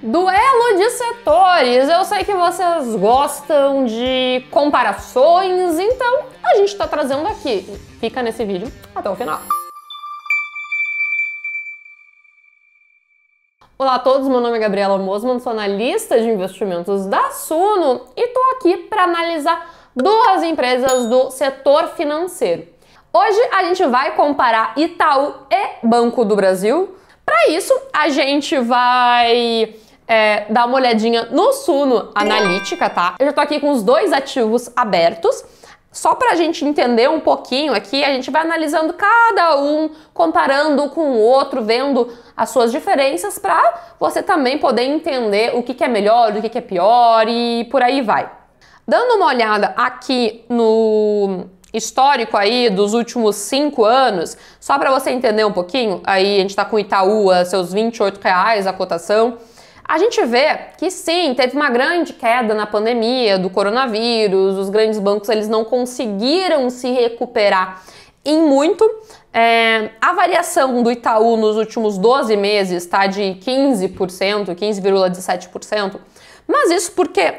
Duelo de setores. Eu sei que vocês gostam de comparações, então a gente tá trazendo aqui. Fica nesse vídeo até o final. Olá a todos, meu nome é Gabriela Mosman, sou analista de investimentos da Suno e tô aqui para analisar duas empresas do setor financeiro. Hoje a gente vai comparar Itaú e Banco do Brasil. Para isso, a gente vai dar uma olhadinha no Suno Analítica, tá? Eu já tô aqui com os dois ativos abertos. Só para a gente entender um pouquinho aqui, a gente vai analisando cada um, comparando com o outro, vendo as suas diferenças para você também poder entender o que é melhor, o que é pior e por aí vai. Dando uma olhada aqui no histórico aí dos últimos 5 anos, só para você entender um pouquinho, aí a gente tá com o Itaú a seus R$28 a cotação. A gente vê que sim, teve uma grande queda na pandemia do coronavírus, os grandes bancos eles não conseguiram se recuperar em muito. A variação do Itaú nos últimos 12 meses está de 15%, 15,17%, mas isso porque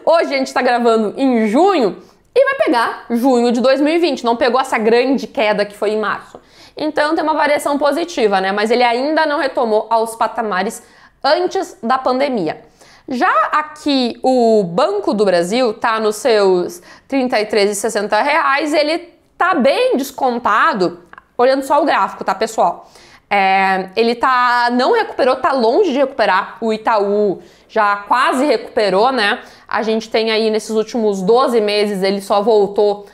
hoje a gente está gravando em junho e vai pegar junho de 2020, não pegou essa grande queda que foi em março. Então tem uma variação positiva, né? Mas ele ainda não retomou aos patamares antes da pandemia. Já aqui o Banco do Brasil tá nos seus R$ 33,60, ele tá bem descontado, olhando só o gráfico, tá, pessoal? Ele não recuperou, tá longe de recuperar. O Itaú já quase recuperou, né? A gente tem aí nesses últimos 12 meses, ele só voltou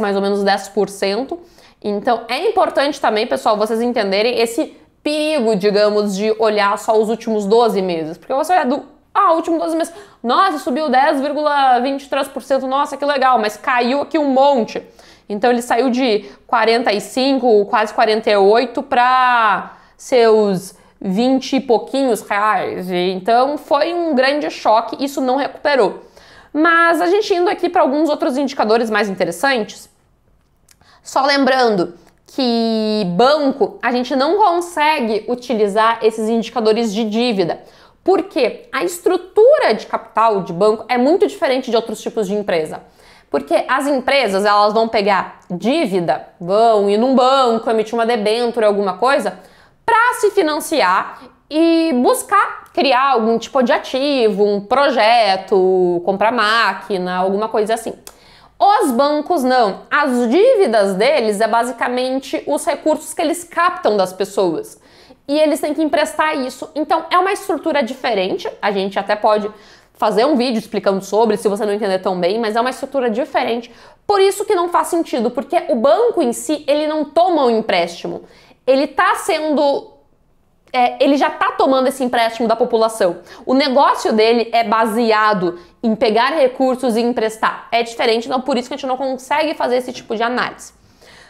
mais ou menos 10%. Então é importante também, pessoal, vocês entenderem esse perigo, digamos, de olhar só os últimos 12 meses. Porque você olha último 12 meses, nossa, subiu 10,23%, nossa, que legal, mas caiu aqui um monte. Então ele saiu de 45, quase 48 para seus 20 e pouquinhos reais. Então foi um grande choque, isso não recuperou. Mas a gente indo aqui para alguns outros indicadores mais interessantes, só lembrando que banco, a gente não consegue utilizar esses indicadores de dívida, porque a estrutura de capital de banco é muito diferente de outros tipos de empresa. Porque as empresas, elas vão pegar dívida, vão ir num banco, emitir uma debênture, alguma coisa, para se financiar e buscar criar algum tipo de ativo, um projeto, comprar máquina, alguma coisa assim. Os bancos não. As dívidas deles é basicamente os recursos que eles captam das pessoas. E eles têm que emprestar isso. Então é uma estrutura diferente. A gente até pode fazer um vídeo explicando sobre, se você não entender tão bem, mas é uma estrutura diferente. Por isso que não faz sentido, porque o banco em si, ele não toma um empréstimo. Ele tá sendo... ele já está tomando esse empréstimo da população. O negócio dele é baseado em pegar recursos e emprestar. É diferente, então por isso que a gente não consegue fazer esse tipo de análise.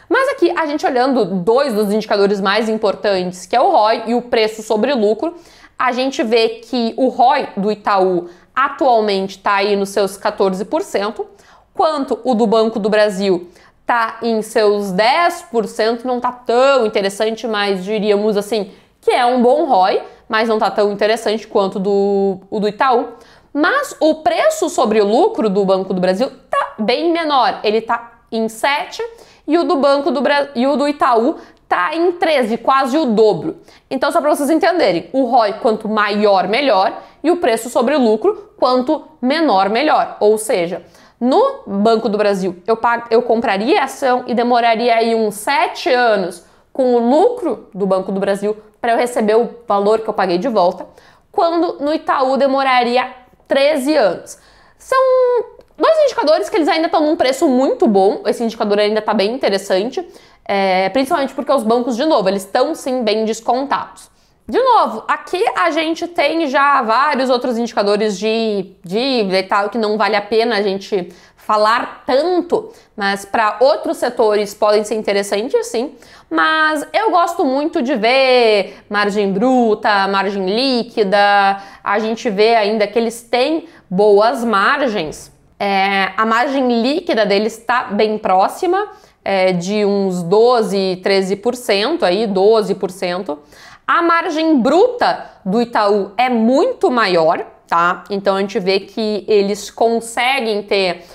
Mas aqui, a gente olhando dois dos indicadores mais importantes, que é o ROI e o preço sobre lucro, a gente vê que o ROI do Itaú atualmente está aí nos seus 14%, quanto o do Banco do Brasil está em seus 10%, não está tão interessante, mas diríamos assim, que é um bom ROI, mas não está tão interessante quanto o do Itaú. Mas o preço sobre o lucro do Banco do Brasil está bem menor, ele está em 7% e o do Itaú está em 13%, quase o dobro. Então, só para vocês entenderem, o ROI quanto maior, melhor, e o preço sobre o lucro quanto menor, melhor. Ou seja, no Banco do Brasil, eu compraria a ação e demoraria aí uns 7 anos com o lucro do Banco do Brasil para eu receber o valor que eu paguei de volta, quando no Itaú demoraria 13 anos. São dois indicadores que eles ainda estão num preço muito bom, esse indicador ainda está bem interessante, principalmente porque os bancos, de novo, eles estão sim bem descontados. De novo, aqui a gente tem já vários outros indicadores de dívida e tal, que não vale a pena a gente falar tanto, mas para outros setores podem ser interessantes, sim. Mas eu gosto muito de ver margem bruta, margem líquida, a gente vê ainda que eles têm boas margens. A margem líquida deles está bem próxima, de uns 12, 13%, aí 12%. A margem bruta do Itaú é muito maior, tá? Então a gente vê que eles conseguem ter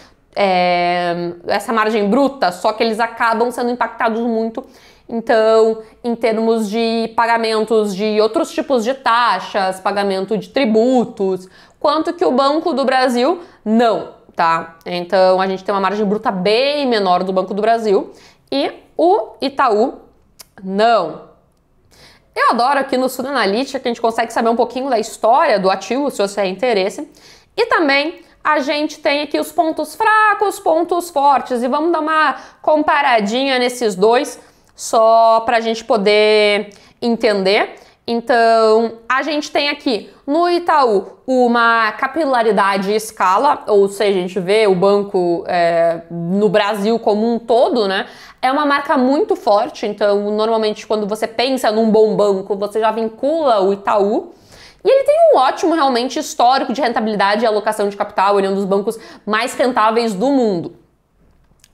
essa margem bruta, só que eles acabam sendo impactados muito. Então, em termos de pagamentos de outros tipos de taxas, pagamento de tributos, quanto que o Banco do Brasil não, tá? Então, a gente tem uma margem bruta bem menor do Banco do Brasil e o Itaú não. Eu adoro aqui no Suno Analytics que a gente consegue saber um pouquinho da história do ativo, se você tem interesse, e também a gente tem aqui os pontos fracos, pontos fortes, e vamos dar uma comparadinha nesses dois, só para a gente poder entender. Então, a gente tem aqui no Itaú uma capilaridade e escala, ou seja, a gente vê o banco no Brasil como um todo, né? É uma marca muito forte, então normalmente quando você pensa num bom banco, você já vincula o Itaú. E ele tem um ótimo, realmente, histórico de rentabilidade e alocação de capital, ele é um dos bancos mais rentáveis do mundo.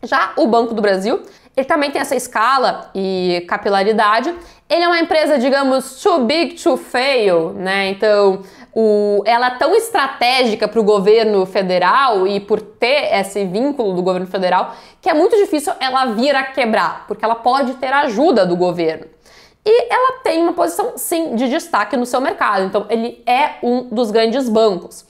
Já o Banco do Brasil, ele também tem essa escala e capilaridade. Ele é uma empresa, digamos, too big to fail, né? Então, ela é tão estratégica para o governo federal e por ter esse vínculo do governo federal que é muito difícil ela vir a quebrar, porque ela pode ter ajuda do governo. E ela tem uma posição, sim, de destaque no seu mercado. Então, ele é um dos grandes bancos.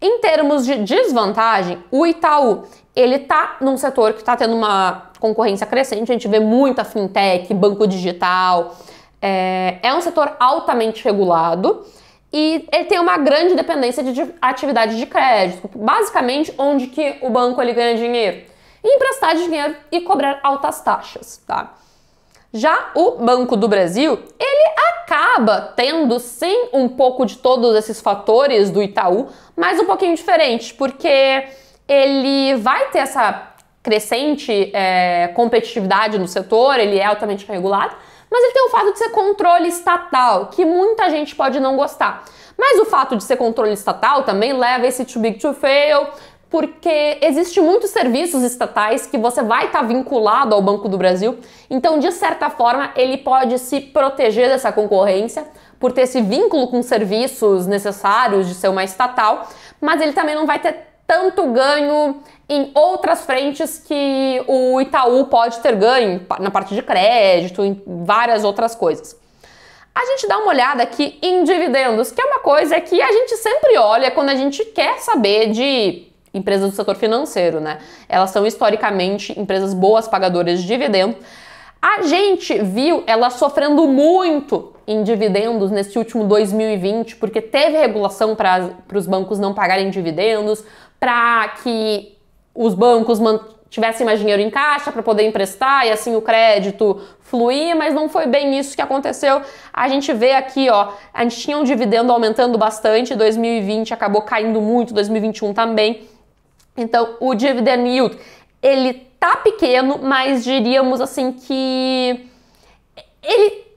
Em termos de desvantagem, o Itaú, ele tá num setor que está tendo uma concorrência crescente. A gente vê muita fintech, banco digital. É um setor altamente regulado e ele tem uma grande dependência de atividade de crédito. Basicamente, onde que o banco ele ganha dinheiro? Em emprestar dinheiro e cobrar altas taxas, tá? Já o Banco do Brasil, ele acaba tendo sim um pouco de todos esses fatores do Itaú, mas um pouquinho diferente, porque ele vai ter essa crescente competitividade no setor, ele é altamente regulado, mas ele tem o fato de ser controle estatal, que muita gente pode não gostar. Mas o fato de ser controle estatal também leva esse too big to fail, porque existe muitos serviços estatais que você vai estar vinculado ao Banco do Brasil, então de certa forma ele pode se proteger dessa concorrência por ter esse vínculo com serviços necessários de ser uma estatal, mas ele também não vai ter tanto ganho em outras frentes que o Itaú pode ter ganho, na parte de crédito, em várias outras coisas. A gente dá uma olhada aqui em dividendos, que é uma coisa que a gente sempre olha quando a gente quer saber de empresas do setor financeiro, né? Elas são historicamente empresas boas pagadoras de dividendos. A gente viu ela sofrendo muito em dividendos nesse último 2020, porque teve regulação para os bancos não pagarem dividendos, para que os bancos tivessem mais dinheiro em caixa para poder emprestar e assim o crédito fluir, mas não foi bem isso que aconteceu. A gente vê aqui, ó, a gente tinha um dividendo aumentando bastante, 2020 acabou caindo muito, 2021 também. Então, o dividend yield, ele tá pequeno, mas diríamos assim que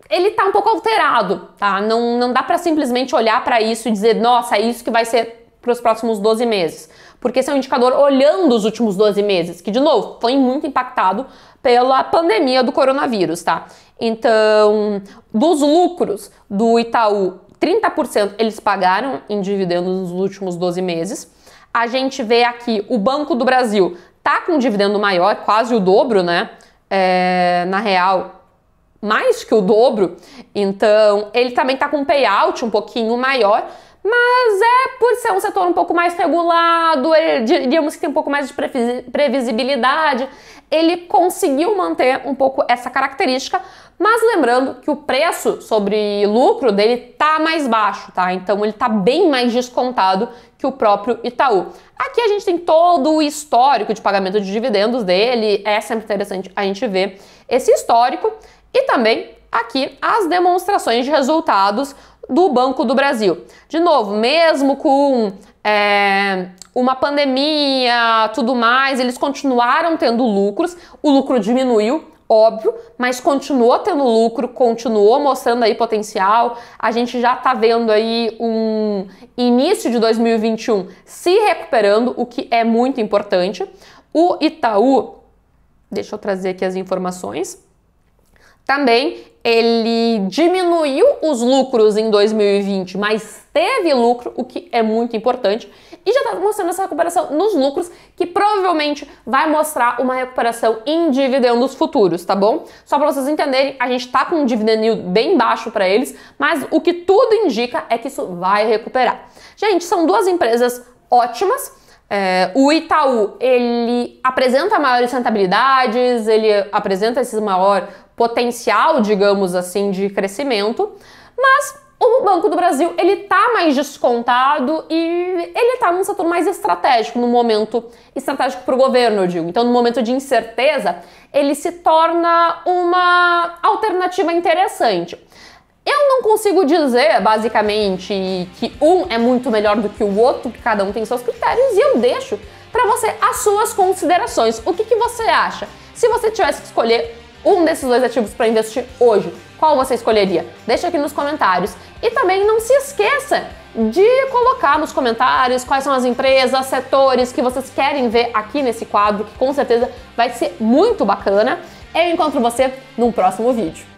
ele tá um pouco alterado, tá? Não dá para simplesmente olhar para isso e dizer, nossa, é isso que vai ser para os próximos 12 meses. Porque esse é um indicador olhando os últimos 12 meses, que, de novo, foi muito impactado pela pandemia do coronavírus, tá? Então, dos lucros do Itaú, 30% eles pagaram em dividendos nos últimos 12 meses. A gente vê aqui o Banco do Brasil tá com um dividendo maior, quase o dobro, né? Na real, mais que o dobro. Então, ele também tá com um payout um pouquinho maior, mas por ser um setor um pouco mais regulado, diríamos que tem um pouco mais de previsibilidade, ele conseguiu manter um pouco essa característica, mas lembrando que o preço sobre lucro dele tá mais baixo, tá? Então ele tá bem mais descontado que o próprio Itaú. Aqui a gente tem todo o histórico de pagamento de dividendos dele, é sempre interessante a gente ver esse histórico e também aqui as demonstrações de resultados do Banco do Brasil. De novo, mesmo com uma pandemia, tudo mais, eles continuaram tendo lucros, o lucro diminuiu, óbvio, mas continuou tendo lucro, continuou mostrando aí potencial. A gente já tá vendo aí um início de 2021 se recuperando, o que é muito importante. O Itaú, deixa eu trazer aqui as informações, também ele diminuiu os lucros em 2020, mas teve lucro, o que é muito importante, e já está mostrando essa recuperação nos lucros, que provavelmente vai mostrar uma recuperação em dividendos futuros, tá bom? Só para vocês entenderem, a gente está com um dividend yield bem baixo para eles, mas o que tudo indica é que isso vai recuperar. Gente, são duas empresas ótimas. O Itaú, ele apresenta maiores rentabilidades, ele apresenta esse maior potencial, digamos assim, de crescimento, mas o Banco do Brasil, ele tá mais descontado e ele tá num setor mais estratégico, num momento estratégico para o governo, eu digo. Então, no momento de incerteza, ele se torna uma alternativa interessante. Eu não consigo dizer, basicamente, que um é muito melhor do que o outro, que cada um tem seus critérios, e eu deixo para você as suas considerações. O que você acha? Se você tivesse que escolher um desses dois ativos para investir hoje, qual você escolheria? Deixa aqui nos comentários. E também não se esqueça de colocar nos comentários quais são as empresas, setores que vocês querem ver aqui nesse quadro, que com certeza vai ser muito bacana. Eu encontro você num próximo vídeo.